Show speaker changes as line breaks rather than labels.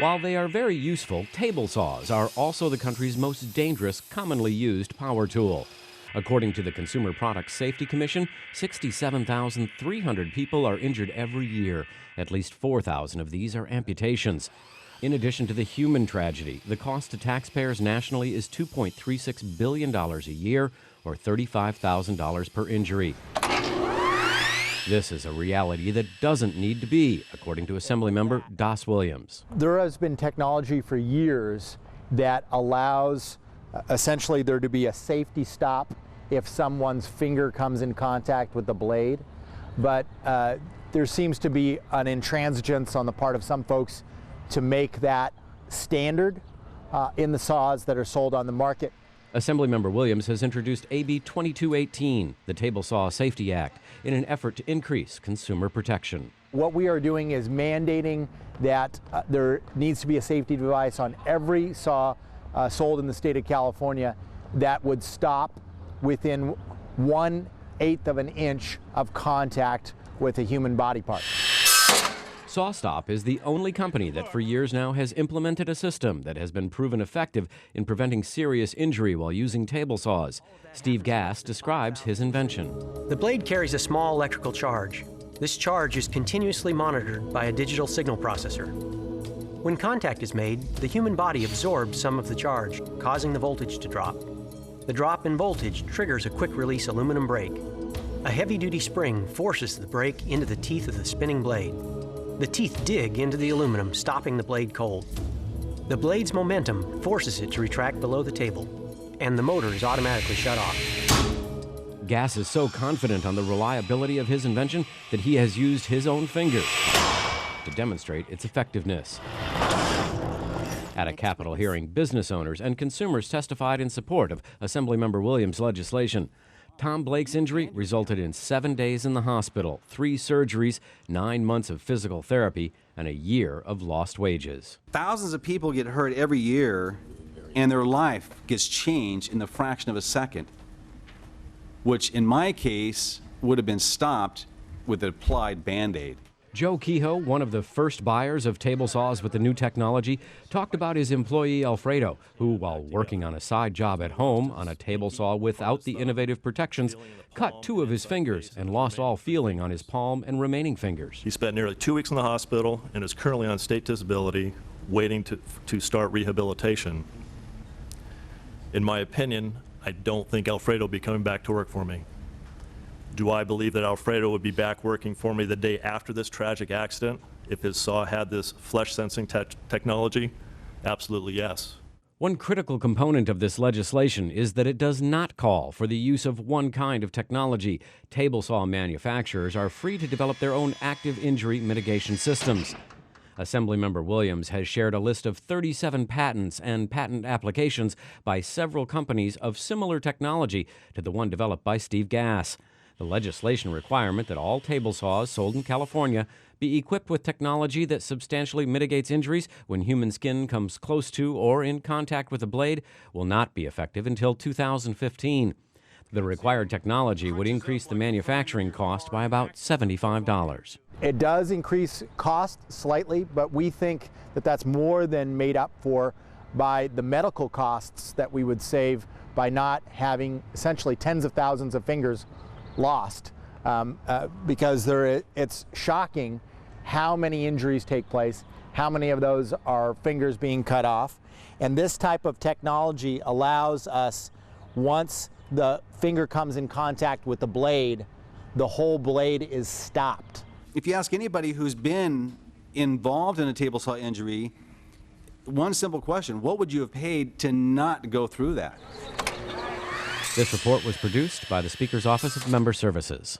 While they are very useful, table saws are also the country's most dangerous, commonly used power tool. According to the Consumer Product Safety Commission, 67,300 people are injured every year. At least 4,000 of these are amputations. In addition to the human tragedy, the cost to taxpayers nationally is $2.36 billion a year, or $35,000 per injury. This is a reality that doesn't need to be, according to Assemblymember Das Williams.
There has been technology for years that allows essentially there to be a safety stop if someone's finger comes in contact with the blade. But there seems to be an intransigence on the part of some folks to make that standard in the saws that are sold on the market.
Assemblymember Williams has introduced AB 2218, the Table Saw Safety Act, in an effort to increase consumer protection.
What we are doing is mandating that there needs to be a safety device on every saw sold in the state of California that would stop within 1/8 of an inch of contact with a human body part.
SawStop is the only company that for years now has implemented a system that has been proven effective in preventing serious injury while using table saws. Steve Gass describes his invention.
The blade carries a small electrical charge. This charge is continuously monitored by a digital signal processor. When contact is made, the human body absorbs some of the charge, causing the voltage to drop. The drop in voltage triggers a quick-release aluminum brake. A heavy-duty spring forces the brake into the teeth of the spinning blade. The teeth dig into the aluminum, stopping the blade cold. The blade's momentum forces it to retract below the table, and the motor is automatically shut off.
Gass is so confident on the reliability of his invention that he has used his own fingers to demonstrate its effectiveness. At a Capitol hearing, business owners and consumers testified in support of Assemblymember Williams' legislation. Tom Blake's injury resulted in 7 days in the hospital, 3 surgeries, 9 months of physical therapy, and a year of lost wages.
Thousands of people get hurt every year, and their life gets changed in the fraction of a second, which in my case would have been stopped with an applied Band-Aid.
Joe Kehoe, one of the first buyers of table saws with the new technology, talked about his employee Alfredo, who, while working on a side job at home on a table saw without the innovative protections, cut 2 of his fingers and lost all feeling on his palm and remaining fingers.
He spent nearly 2 weeks in the hospital and is currently on state disability, waiting to start rehabilitation. In my opinion, I don't think Alfredo will be coming back to work for me. Do I believe that Alfredo would be back working for me the day after this tragic accident if his saw had this flesh sensing technology? Absolutely yes.
One critical component of this legislation is that it does not call for the use of one kind of technology. Table saw manufacturers are free to develop their own active injury mitigation systems. Assemblymember Williams has shared a list of 37 patents and patent applications by several companies of similar technology to the one developed by Steve Gass. The legislation requirement that all table saws sold in California be equipped with technology that substantially mitigates injuries when human skin comes close to or in contact with a blade will not be effective until 2015. The required technology would increase the manufacturing cost by about $75.
It does increase cost slightly, but we think that that's more than made up for by the medical costs that we would save by not having essentially tens of thousands of fingers lost, because it's shocking how many injuries take place, how many of those are fingers being cut off. And this type of technology allows us, once the finger comes in contact with the blade, the whole blade is stopped.
If you ask anybody who's been involved in a table saw injury, one simple question: what would you have paid to not go through that?
This report was produced by the Speaker's Office of Member Services.